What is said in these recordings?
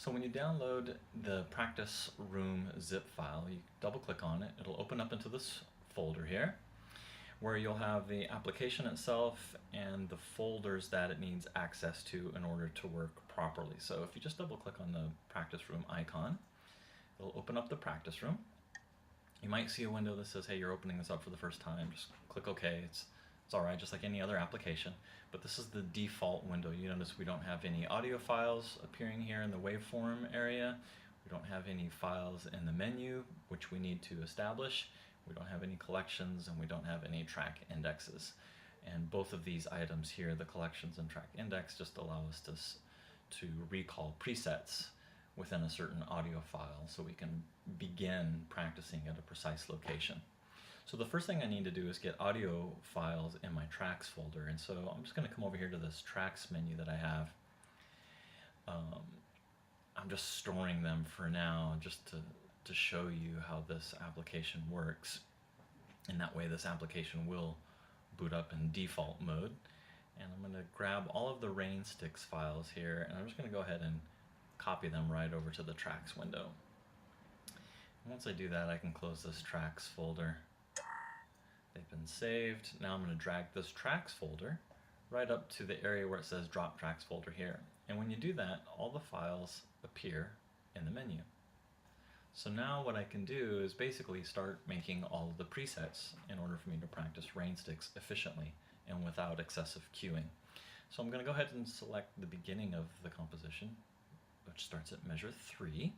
So when you download the practice room zip file, you double click on it, it'll open up into this folder here where you'll have the application itself and the folders that it needs access to in order to work properly. So if you just double click on the practice room icon, it'll open up the practice room. You might see a window that says, hey, you're opening this up for the first time. Just click OK. It's all right, just like any other application. But this is the default window. You notice we don't have any audio files appearing here in the waveform area. We don't have any files in the menu, which we need to establish. We don't have any collections, and we don't have any track indexes. And both of these items here, the collections and track index, just allow us to recall presets within a certain audio file so we can begin practicing at a precise location. So the first thing I need to do is get audio files in my tracks folder, and so I'm just going to come over here to this tracks menu that I have. I'm just storing them for now just to show you how this application works, and that way this application will boot up in default mode. And I'm going to grab all of the Rainsticks files here, and I'm just going to go ahead and copy them right over to the tracks window. And once I do that, I can close this tracks folder. They've been saved. Now I'm going to drag this tracks folder right up to the area where it says drop tracks folder here. And when you do that, all the files appear in the menu. So now what I can do is basically start making all of the presets in order for me to practice Rainsticks efficiently and without excessive queuing. So I'm going to go ahead and select the beginning of the composition, which starts at measure 3.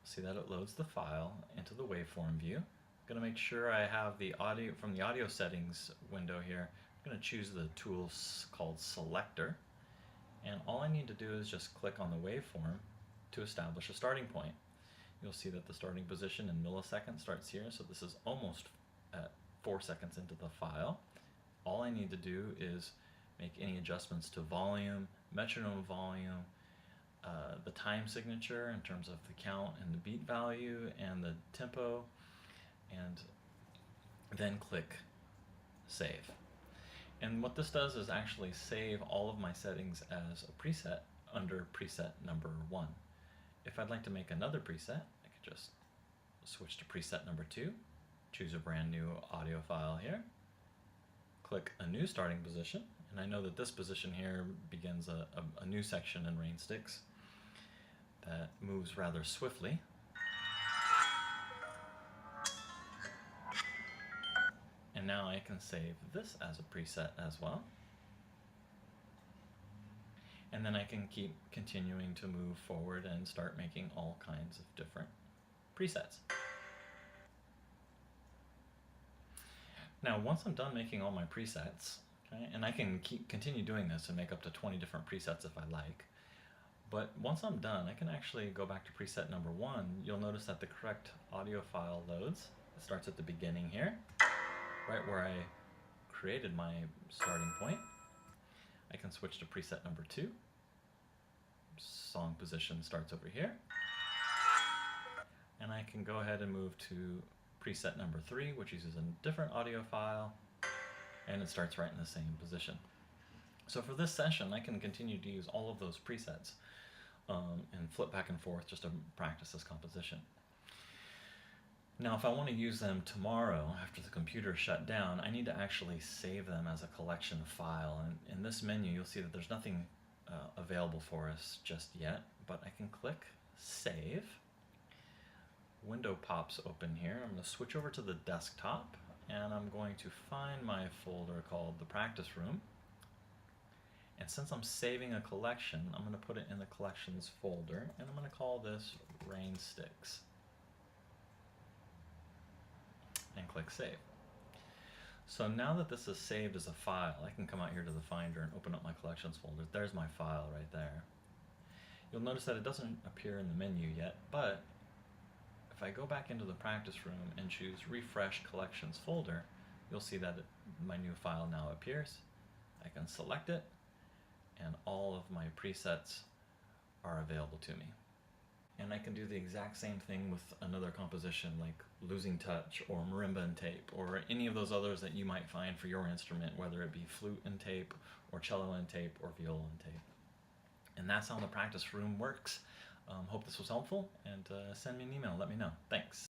See that it loads the file into the waveform view. I'm going to make sure I have the audio from the audio settings window here. I'm going to choose the tool called Selector, and all I need to do is just click on the waveform to establish a starting point. You'll see that the starting position in milliseconds starts here, so this is almost at 4 seconds into the file. All I need to do is make any adjustments to volume, metronome volume, the time signature in terms of the count and the beat value and the tempo, and then click Save. And what this does is actually save all of my settings as a preset under preset number 1. If I'd like to make another preset, I could just switch to preset number 2, choose a brand new audio file here, click a new starting position, and I know that this position here begins a new section in Rainsticks that moves rather swiftly. And now I can save this as a preset as well. And then I can keep continuing to move forward and start making all kinds of different presets. Now, once I'm done making all my presets, okay, and I can continue doing this and make up to 20 different presets if I like, but once I'm done, I can actually go back to preset number 1. You'll notice that the correct audio file loads. It starts at the beginning here, right where I created my starting point. I can switch to preset number 2. Song position starts over here. And I can go ahead and move to preset number 3, which uses a different audio file, and it starts right in the same position. So for this session, I can continue to use all of those presets and flip back and forth just to practice this composition. Now, if I want to use them tomorrow after the computer shut down, I need to actually save them as a collection file. And in this menu, you'll see that there's nothing available for us just yet, but I can click Save. Window pops open here. I'm going to switch over to the desktop, and I'm going to find my folder called the Practice Room. And since I'm saving a collection, I'm going to put it in the Collections folder, and I'm going to call this Rainsticks. And click Save. So now that this is saved as a file, I can come out here to the Finder and open up my Collections folder. There's my file right there. You'll notice that it doesn't appear in the menu yet, but if I go back into the Practice Room and choose Refresh Collections folder, you'll see that my new file now appears. I can select it, and all of my presets are available to me. And I can do the exact same thing with another composition like Losing Touch or Marimba and Tape or any of those others that you might find for your instrument, whether it be flute and tape or cello and tape or viola and tape. And that's how the Practice Room works. Hope this was helpful, and send me an email. Let me know. Thanks.